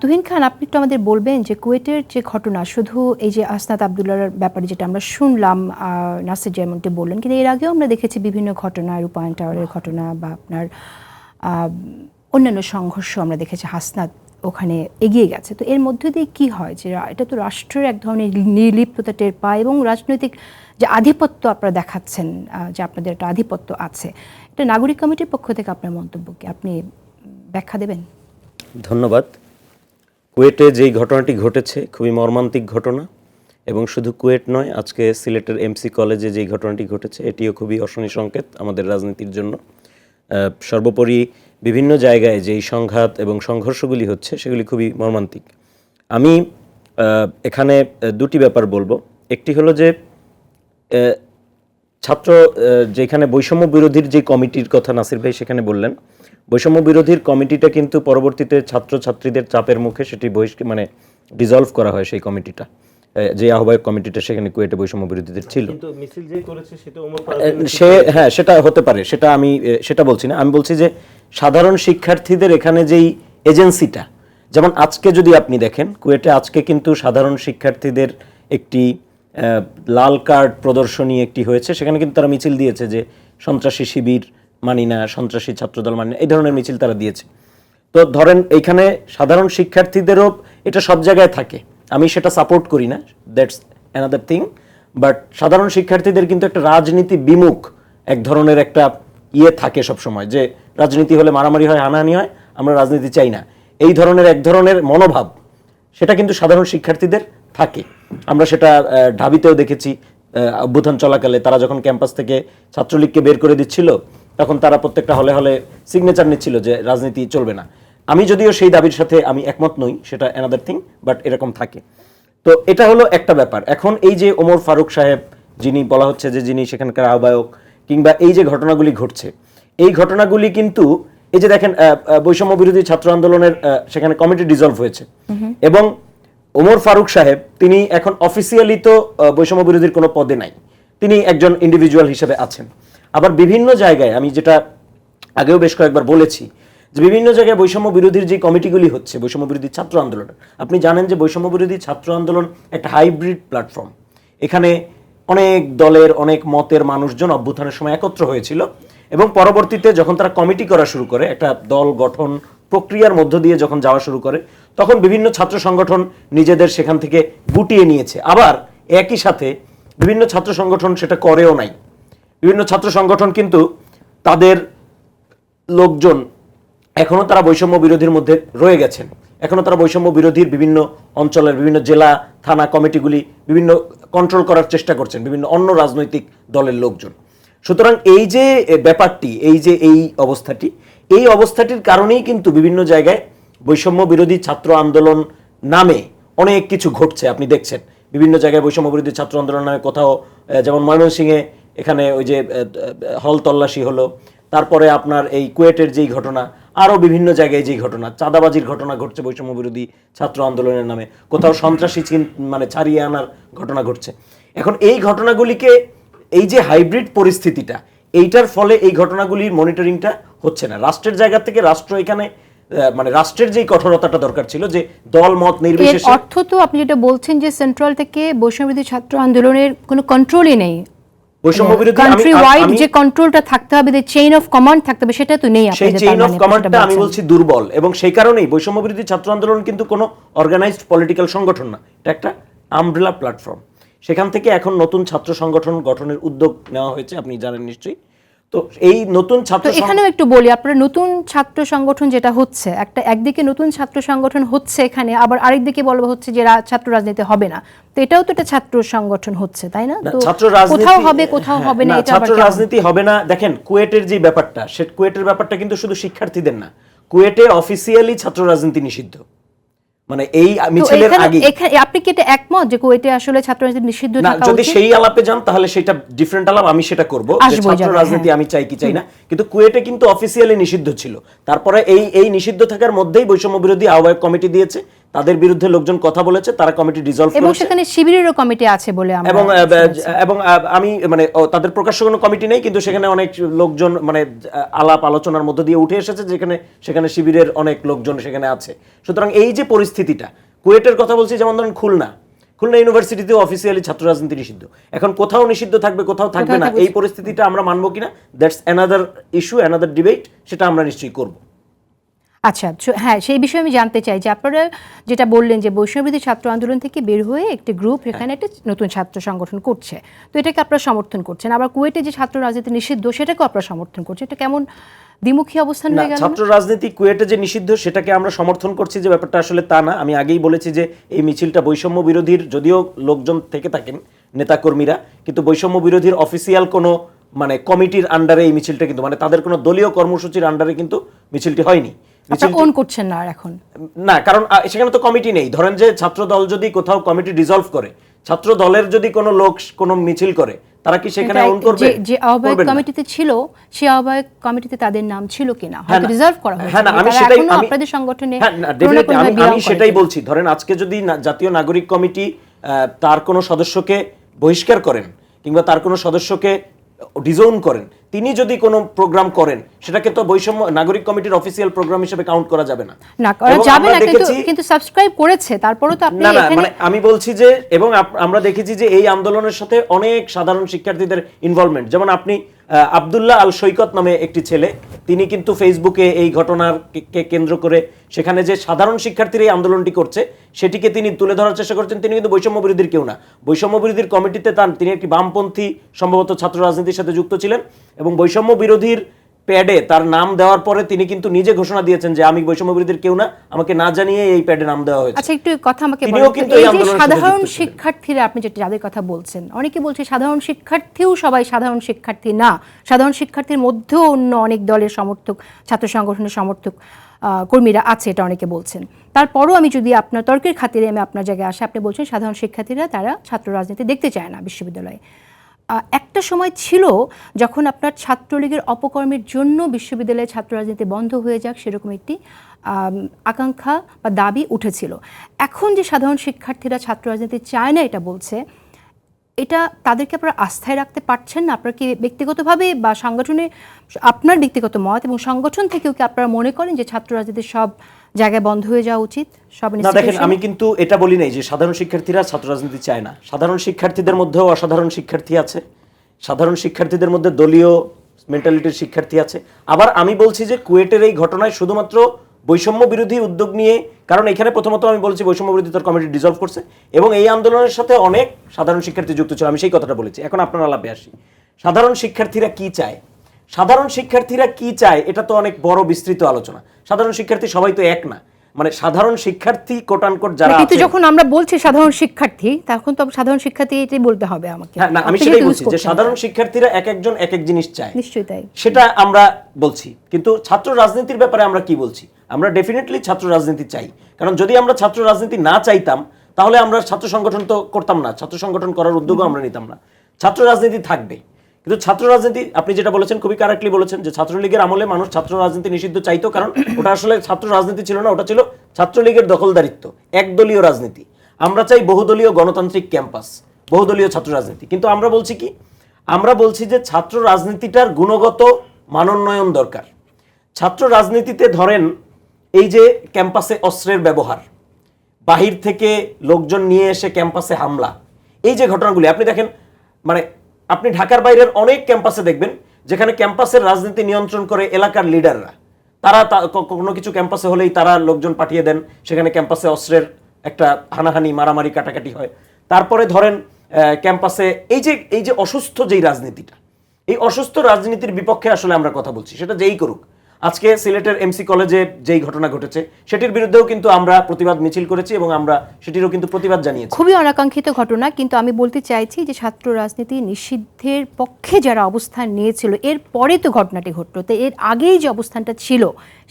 তুহিন খান, আপনি একটু আমাদের বলবেন যে কুয়েটের যে ঘটনা, শুধু এই যে আসনাত আবদুল্লাহর ব্যাপারে যেটা আমরা শুনলাম, নাসির যেমনটি বললেন, কিন্তু এর আগেও আমরা দেখেছি বিভিন্ন ঘটনা, রূপায়ণ টাওয়ারের ঘটনা বা আপনার অন্যান্য সংঘর্ষ আমরা দেখেছি, হাসনাত ওখানে এগিয়ে গেছে। তো এর মধ্যে দিয়ে কী হয় যে এটা তো রাষ্ট্রের এক ধরনের নির্লিপ্ততা টের পায় এবং রাজনৈতিক যে আধিপত্য আপনারা দেখাচ্ছেন, যে আপনাদের একটা আধিপত্য আছে, এটা নাগরিক কমিটির পক্ষ থেকে আপনার মন্তব্য কি, আপনি ব্যাখ্যা দেবেন? ধন্যবাদ। কুয়েটে যেই ঘটনাটি ঘটেছে খুবই মর্মান্তিক ঘটনা, এবং শুধু কুয়েট নয়, আজকে সিলেটের এমসি কলেজে যেই ঘটনাটি ঘটেছে এটিও খুবই অশনি সংকেত আমাদের রাজনীতির জন্য। সর্বোপরি বিভিন্ন জায়গায় যেই সংঘাত এবং সংঘর্ষগুলি হচ্ছে সেগুলি খুবই মর্মান্তিক। আমি এখানে দুটি ব্যাপার বলবো। একটি হলো যে ছাত্র যেখানে বৈষম্য বিরোধীর যে কমিটির কথা নাসির ভাই সেখানে বললেন, বৈষম্য বিরোধীর কমিটিটা কিন্তু পরবর্তীতে ছাত্রছাত্রীদের চাপের মুখে সেটি ডিসলভ করা হয়। সেই কমিটিটা, যে আহ্বায়ক কমিটিটা সেখানে কুয়েটে বৈষম্য বিরোধীদের ছিল, হ্যাঁ সেটা হতে পারে, সেটা আমি সেটা বলছি না। আমি বলছি যে সাধারণ শিক্ষার্থীদের এখানে যেই এজেন্সিটা, যেমন আজকে যদি আপনি দেখেন কুয়েটে আজকে কিন্তু সাধারণ শিক্ষার্থীদের একটি লাল কার্ড প্রদর্শনী একটি হয়েছে, সেখানে কিন্তু তারা মিছিল দিয়েছে যে সন্ত্রাসী শিবির মানি না, সন্ত্রাসী ছাত্রদল মানি না, এই ধরনের মিছিল তারা দিয়েছে। তো ধরেন এইখানে সাধারণ শিক্ষার্থীদেরও এটা সব জায়গায় থাকে, আমি সেটা সাপোর্ট করি না, দ্যাটস অ্যানাদার থিং, বাট সাধারণ শিক্ষার্থীদের কিন্তু একটা রাজনীতি বিমুখ এক ধরনের একটা থাকে সব সময়, যে রাজনীতি হলে মারামারি হয়, হানাহানি হয়, আমরা রাজনীতি চাই না, এই ধরনের এক ধরনের মনোভাব সেটা কিন্তু সাধারণ শিক্ষার্থীদের থাকে। আমরা সেটা ঢাবিতেও দেখেছি, অভ্যুত্থান চলাকালে তারা যখন ক্যাম্পাস থেকে ছাত্রলীগকে বের করে দিচ্ছিল তখন তারা প্রত্যেকটা হলে হলে সিগনেচার নিচ্ছিল যে রাজনীতি চলবে না। আমি যদিও সেই দাবির সাথে আমি একমত নই, সেটা অ্যানাদার থিং, বাট এরকম থাকে। তো এটা হলো একটা ব্যাপার। এখন এই যে ওমর ফারুক সাহেব, যিনি বলা হচ্ছে যে যিনি সেখানকার আহ্বায়ক, কিংবা এই যে ঘটনাগুলি ঘটছে, এই ঘটনাগুলি কিন্তু এই যে দেখেন বৈষম্য বিরোধী ছাত্র আন্দোলনের সেখানে কমিটি ডিসলভ হয়েছে, এবং ওমর ফারুক সাহেব তিনি এখন অফিসিয়ালি তো বৈষম্য বিরোধীর কোনো পদে নাই, তিনি একজন ইন্ডিভিজুয়াল হিসেবে আছেন। আবার বিভিন্ন জায়গায় আমি যেটা আগেও বেশ কয়েকবার বলেছি যে বিভিন্ন জায়গায় বৈষম্য বিরোধীর যে কমিটিগুলি হচ্ছে, বৈষম্য বিরোধী ছাত্র আন্দোলন, আপনি জানেন যে বৈষম্য বিরোধী ছাত্র আন্দোলন একটা হাইব্রিড প্ল্যাটফর্ম। এখানে অনেক দলের অনেক মতের মানুষজন অভ্যুত্থানের সময় একত্র হয়েছিল, এবং পরবর্তীতে যখন তারা কমিটি করা শুরু করে, একটা দল গঠন প্রক্রিয়ার মধ্য দিয়ে যখন যাওয়া শুরু করে, তখন বিভিন্ন ছাত্র সংগঠন নিজেদের সেখান থেকে গুটিয়ে নিয়েছে। আবার একই সাথে বিভিন্ন ছাত্র সংগঠন সেটা করেও নাই। বিভিন্ন ছাত্র সংগঠন কিন্তু তাদের লোকজন এখনো তারা বৈষম্য বিরোধীর মধ্যে রয়ে গেছেন, এখনো তারা বৈষম্য বিরোধীর বিভিন্ন অঞ্চলের বিভিন্ন জেলা থানা কমিটিগুলি বিভিন্ন কন্ট্রোল করার চেষ্টা করছেন বিভিন্ন অন্য রাজনৈতিক দলের লোকজন। সুতরাং এই যে ব্যাপারটি, এই যে এই অবস্থাটির কারণেই কিন্তু বিভিন্ন জায়গায় বৈষম্য বিরোধী ছাত্র আন্দোলন নামে অনেক কিছু ঘটছে। আপনি দেখছেন বিভিন্ন জায়গায় বৈষম্য বিরোধী ছাত্র আন্দোলন নামে কোথাও, যেমন ময়মনসিংহে এখানে ওই যে হল তল্লাশি হলো, তারপরে আপনার এই কুয়েটের যেই ঘটনা, আরও বিভিন্ন জায়গায় যেই ঘটনা, চাঁদাবাজির ঘটনা ঘটছে বৈষম্য বিরোধী ছাত্র আন্দোলনের নামে, কোথাও সন্ত্রাসী ছাড়িয়ে আনার ঘটনা ঘটছে। এখন এই ঘটনাগুলিকে, এই যে হাইব্রিড পরিস্থিতিটা, এইটার ফলে এই ঘটনাগুলির মনিটরিংটা হচ্ছে না রাষ্ট্রের জায়গা থেকে। রাষ্ট্র এখানে মানে রাষ্ট্রের যেই কঠোরতাটা দরকার ছিল, যে দল মত নির্বিশেষে, অর্থ তো আপনি যেটা বলছেন যে সেন্ট্রাল থেকে বৈষম্য বিরোধী ছাত্র আন্দোলনের কোনো কন্ট্রোলই নেই, বৈষম্য বিরোধী কান্ট্রি ওয়াইড যে কন্ট্রোলটা থাকতে হবে, যে চেইন অফ কমান্ড থাকতে হবে, সেটা তো নেই। সেই চেইন অফ কমান্ডটা আমি বলছি দুর্বল, এবং সেই কারণেই বৈষম্য বিরোধী ছাত্র আন্দোলন কিন্তু কোনো অর্গানাইজড পলিটিক্যাল সংগঠন না, এটা একটা আমব্রেলা প্ল্যাটফর্ম। সেখান থেকে এখন নতুন ছাত্র সংগঠন গঠনের উদ্যোগ নেওয়া হয়েছে, আপনি জানেন নিশ্চয়ই। তো এই নতুন ছাত্র, এখানেও একটু বলি, আপনার নতুন ছাত্র সংগঠন যেটা হচ্ছে, একদিকে নতুন ছাত্র সংগঠন হচ্ছে এখানে, আবার আরেকদিকে বলা হচ্ছে যে ছাত্র রাজনীতি হবে না, তো এটাও তো একটা ছাত্র সংগঠন হচ্ছে, তাই না? তো কোথাও হবে কোথাও হবে না, ছাত্র রাজনীতি হবে না। দেখেন কুয়েটের যে ব্যাপারটা, সে কুয়েটের ব্যাপারটা কিন্তু শুধু শিক্ষার্থীদের না, কুয়েটে অফিসিয়ালি ছাত্র রাজনীতি নিষিদ্ধ, মানে এই মিছিলের আগে। আপনি কি এটা একমত যে কুয়েটে আসলে ছাত্র রাজনীতি নিষিদ্ধ থাকা উচিত? যদি সেই আলাপে যান তাহলে সেটা ডিফারেন্ট আলাপ, আমি সেটা করব যে ছাত্র রাজনীতি আমি চাই কি চাই না, কিন্তু কুয়েটে কিন্তু অফিসিয়ালি নিষিদ্ধ ছিল। তারপরে এই নিষিদ্ধ থাকার মধ্যেই বৈষম্য বিরোধী আহ্বায়ক কমিটি দিয়েছে, তাদের বিরুদ্ধে লোকজন কথা বলেছে, তারা কমিটি ডিসলভ করেছে, এবং সেখানে শিবিরেরও কমিটি আছে বলে আমরা এবং আমি মানে তাদের প্রকাশ্য কোনো কমিটি নেই, কিন্তু সেখানে অনেক লোকজন মানে আলাপ আলোচনার মধ্য দিয়ে উঠে এসেছে যেখানে সেখানে শিবিরের অনেক লোকজন সেখানে আছে। সুতরাং এই যে পরিস্থিতিটা, কুয়েটের কথা বলছি, যেমন ধরেন খুলনা ইউনিভার্সিটিতেও অফিসিয়ালি ছাত্র রাজনীতি নিষিদ্ধ, এখন কোথাও নিষিদ্ধ থাকবে কোথাও থাকবে না, এই পরিস্থিতিটা আমরা মানবো কিনা, that's another issue, another debate, সেটা আমরা নিশ্চয়ই করব। আচ্ছা, হ্যাঁ, সেই বিষয়ে আমি জানতে চাই যে আপনারা যেটা বললেন যে বৈষম্যবিরোধী ছাত্র আন্দোলন থেকে বের হয়ে একটি গ্রুপ এখানে একটা নতুন ছাত্র সংগঠন করছে, তো এটাকে আপনারা সমর্থন করছেন, আবার কুয়েটে যে ছাত্র রাজনীতি নিষিদ্ধ সেটাকেও আপনারা সমর্থন করছেন, এটা কেমন দ্বিমুখী অবস্থান হয়ে গেল? ছাত্র রাজনীতি কুয়েটে যে নিষিদ্ধ সেটাকে আমরা সমর্থন করছি যে ব্যাপারটা আসলে তা না। আমি আগেই বলেছি যে এই মিছিলটা বৈষম্য বিরোধীর, যদিও লোকজন থেকে থাকেন নেতাকর্মীরা, কিন্তু বৈষম্য বিরোধীর অফিসিয়াল কোনো মানে কমিটির আন্ডারে এই মিছিলটা কিন্তু মানে তাদের কোনো দলীয় কর্মসূচির আন্ডারে কিন্তু মিছিলটি হয়নি। আপনারা ওন করছেন না এখন? না, কারণ সেখানে তো কমিটি নেই। ধরেন যে ছাত্র দল যদি কোথাও কমিটি ডিসলভ করে, ছাত্র দলের যদি কোনো লোক কোনো মিছিল করে, তারা কি সেখানে ওন করবে? যে আহ্বায়ক কমিটিতে ছিল, সেই আহ্বায়ক কমিটিতে তাদের নাম ছিল কিনা, হয়তো রিজার্ভ করা হয়েছে। হ্যাঁ, আমি সেটাই, আপনাদের সংগঠনে আমি সেটাই বলছি। ধরেন আজকে যদি জাতীয় নাগরিক কমিটি তার কোনো সদস্যকে বহিষ্কার করেন কিংবা তার কোনো সদস্যকে ডিজোন করেন, তিনি যদি কোনো প্রোগ্রাম করেন, সেটাকে তো বৈষম্য নাগরিক কমিটির অফিসিয়াল প্রোগ্রাম হিসেবে কাউন্ট করা যাবে না। না করা যাবে না, কিন্তু সাবস্ক্রাইব করেছে, তারপরেও তো আপনি এখানে মানে আমি বলছি যে, এবং আমরা দেখেছি যে এই আন্দোলনের সাথে অনেক সাধারণ শিক্ষার্থীদের ইনভলভমেন্ট। যেমন আপনি আব্দুল্লাহ আল সৈকত নামে একটি ছেলে, তিনি কিন্তু ফেসবুকে এই ঘটনাকে কেন্দ্র করে সেখানে যে সাধারণ শিক্ষার্থীরা এই আন্দোলনটি করছে সেটিকে তিনি তুলে ধরার চেষ্টা করছেন। তিনি কিন্তু বৈষম্য বিরোধীর কেউ না, বৈষম্য বিরোধীর কমিটিতে তিনি একটি বামপন্থী সম্ভবত ছাত্র রাজনীতির সাথে যুক্ত ছিলেন, এবং বৈষম্য বিরোধীর প্যাডে তার নাম দেওয়ার পরে তিনি কিন্তু নিজে ঘোষণা দিয়েছেন যে আমি বৈষম্য বিরোধীর কেউ না, আমাকে না জানিয়ে এই প্যাডে নাম দেওয়া হয়েছে। আচ্ছা, একটু কথা আমাকে বলুন, এই যে সাধারণ শিক্ষার্থীরা আপনি যাদের কথা বলছেন, অনেকে বলছে সাধারণ শিক্ষার্থীও সবাই সাধারণ শিক্ষার্থী না, সাধারণ শিক্ষার্থীর মধ্যেও অন্য অনেক দলের সমর্থক, ছাত্র সংগঠনের সমর্থক কর্মীরা আছে, এটা অনেকে বলছেন। তারপরও আমি যদি আপনার তর্কের খাতিরে আমি আপনার জায়গায় আসি, আপনি বলছেন সাধারণ শিক্ষার্থীরা তারা ছাত্র রাজনীতি দেখতে চায় না বিশ্ববিদ্যালয়ে। একটা সময় ছিল যখন আপনার ছাত্রলীগের অপকর্মের জন্য বিশ্ববিদ্যালয়ে ছাত্র রাজনীতি বন্ধ হয়ে যাক, সেরকম একটি আকাঙ্ক্ষা বা দাবি উঠেছিল। এখন যে সাধারণ শিক্ষার্থীরা ছাত্র রাজনীতি চায় না এটা বলছে, এটা তাদেরকে আপনারা আস্থায় রাখতে পারছেন না? আপনারা কি ব্যক্তিগতভাবে বা সংগঠনে, আপনার ব্যক্তিগত মত এবং সংগঠন থেকেও কি আপনারা মনে করেন যে ছাত্র রাজনীতি সব জায়গায় বন্ধ হয়ে যাওয়া উচিত? না, দেখেন, আমি কিন্তু এটা বলি নাই যে সাধারণ শিক্ষার্থীরা ছাত্র রাজনীতি চায় না। সাধারণ শিক্ষার্থীদের মধ্যেও অসাধারণ শিক্ষার্থী আছে, সাধারণ শিক্ষার্থীদের মধ্যে দলীয় মেন্টালিটির শিক্ষার্থী আছে। আবার আমি বলছি যে কুয়েটের এই ঘটনায় শুধুমাত্র বৈষম্য বিরোধী উদ্যোগ নিয়ে, কারণ এখানে প্রথমত আমি বলছি বৈষম্য বিরোধী তার কমিটি ডিসলভ করছে এবং এই আন্দোলনের সাথে অনেক সাধারণ শিক্ষার্থী যুক্ত ছিল, আমি সেই কথাটা বলেছি। এখন আপনার আলাপে আসি, সাধারণ শিক্ষার্থীরা কি চায়। সাধারণ শিক্ষার্থীরা কি চায় এটা তো অনেক বড় বিস্তৃত আলোচনা। সাধারণ শিক্ষার্থী সবাই তো এক না, মানে সাধারণ শিক্ষার্থী কোট আনকোট যারা আছে, যখন আমরা বলছি সাধারণ শিক্ষার্থী, তখন তো সাধারণ শিক্ষার্থী এটাই বলতে হবে আমাকে। না, আমি সেটাই বলছি যে সাধারণ শিক্ষার্থীরা এক একজন এক এক জিনিস চায়, নিশ্চয়ই তাই, সেটা আমরা বলছি। কিন্তু ছাত্র রাজনীতির ব্যাপারে আমরা কি বলছি? আমরা ডেফিনেটলি ছাত্র রাজনীতি চাই, কারণ যদি আমরা ছাত্র রাজনীতি না চাইতাম তাহলে আমরা ছাত্র সংগঠন তো করতাম না, ছাত্র সংগঠন করার উদ্যোগও আমরা নিতাম না। ছাত্র রাজনীতি থাকবে, কিন্তু ছাত্র রাজনীতি আপনি যেটা বলেছেন খুবই কারেক্টলি বলেছেন যে ছাত্রলীগের আমলে মানুষ ছাত্র রাজনীতি নিষিদ্ধ চাইতো, কারণ ওটা আসলে ছাত্র রাজনীতি ছিল না, ওটা ছিল ছাত্রলীগের দখলদারিত্ব, একদলীয় রাজনীতি। আমরা চাই বহুদলীয় গণতান্ত্রিক ক্যাম্পাস, বহুদলীয় ছাত্র রাজনীতি। কিন্তু আমরা বলছি কি, আমরা বলছি যে ছাত্র রাজনীতিটার গুণগত মানোন্নয়ন দরকার। ছাত্র রাজনীতিতে ধরেন এই যে ক্যাম্পাসে অস্ত্রের ব্যবহার, বাহির থেকে লোকজন নিয়ে এসে ক্যাম্পাসে হামলা, এই যে ঘটনাগুলি আপনি দেখেন, মানে আপনি ঢাকার বাইরের অনেক ক্যাম্পাসে দেখবেন যেখানে ক্যাম্পাসের রাজনীতি নিয়ন্ত্রণ করে এলাকার লিডাররা। তারা কোনো কিছু ক্যাম্পাসে হলেই তারা লোকজন পাঠিয়ে দেন, সেখানে ক্যাম্পাসে অস্ত্রের একটা হানাহানি মারামারি কাটাকাটি হয়। তারপরে ধরেন ক্যাম্পাসে এই যে অসুস্থ যেই রাজনীতিটা, এই অসুস্থ রাজনীতির বিপক্ষে আসলে আমরা কথা বলছি, সেটা যেই করুক। আজকে সিলেটের এমসি কলেজে যেই ঘটনা ঘটেছে সেটির বিরুদ্ধেও কিন্তু আমরা প্রতিবাদ মিছিল করেছি এবং আমরা সেটিরও কিন্তু প্রতিবাদ জানিয়েছি। খুবই অনাকাঙ্ক্ষিত ঘটনা, কিন্তু আমি বলতে চাইছি যে ছাত্র রাজনীতি নিষিদ্ধের পক্ষে যারা অবস্থান নিয়েছিল এর পরে তো ঘটনাটি ঘটলো, তো এর আগেই যে অবস্থানটা ছিল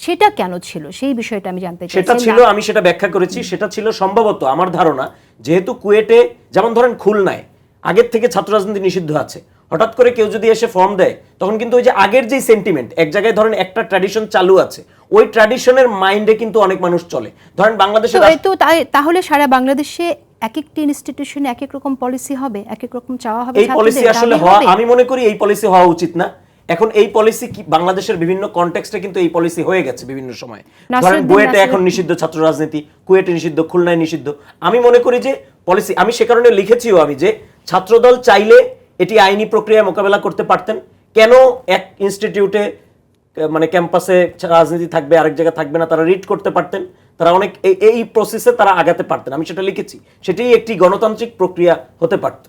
সেটা কেন ছিল সেই বিষয়টা আমি জানতে চাই। সেটা ছিল, আমি সেটা ব্যাখ্যা করেছি, সেটা ছিল সম্ভবত আমার ধারণা, যেহেতু কুয়েটে যেমন ধরেন খুলনায় আগের থেকে ছাত্র রাজনীতি নিষিদ্ধ আছে, হঠাৎ করে কেউ যদি এসে ফর্ম দেয় তখন কিন্তু ওই যে আগের যে সেন্টিমেন্ট, এক জায়গায় ধরেন একটা ট্র্যাডিশন চালু আছে, ওই ট্র্যাডিশনের মাইন্ডে কিন্তু অনেক মানুষ চলে। ধরেন বাংলাদেশে তাহলে সারা বাংলাদেশে এক একটি ইনস্টিটিউশনে এক এক রকম পলিসি হবে, এক এক রকম চাওয়া হবে। এই পলিসি আসলে হওয়া, আমি মনে করি এই পলিসি হওয়া উচিত না। এখন এই পলিসি কি বাংলাদেশের বিভিন্ন কনটেক্সটে কিন্তু এই পলিসি হয়ে গেছে বিভিন্ন সময়। ধরেন বুয়েটে এখন নিষিদ্ধ ছাত্র রাজনীতি, কুয়েটে নিষিদ্ধ, খুলনায় নিষিদ্ধ। আমি মনে করি যে পলিসি, আমি সে কারণে লিখেছিও আমি যে ছাত্রদল চাইলে এটি আইনি প্রক্রিয়ায় মোকাবেলা করতে পারতেন। কেন এক ইনস্টিটিউটে মানে ক্যাম্পাসে রাজনীতি থাকবে, আরেক জায়গায় থাকবে না, তারা রিড করতে পারতেন, তারা অনেক এই প্রসেসে তারা আগাতে পারতেন। আমি সেটা লিখেছি, সেটাই একটি গণতান্ত্রিক প্রক্রিয়া হতে পারত।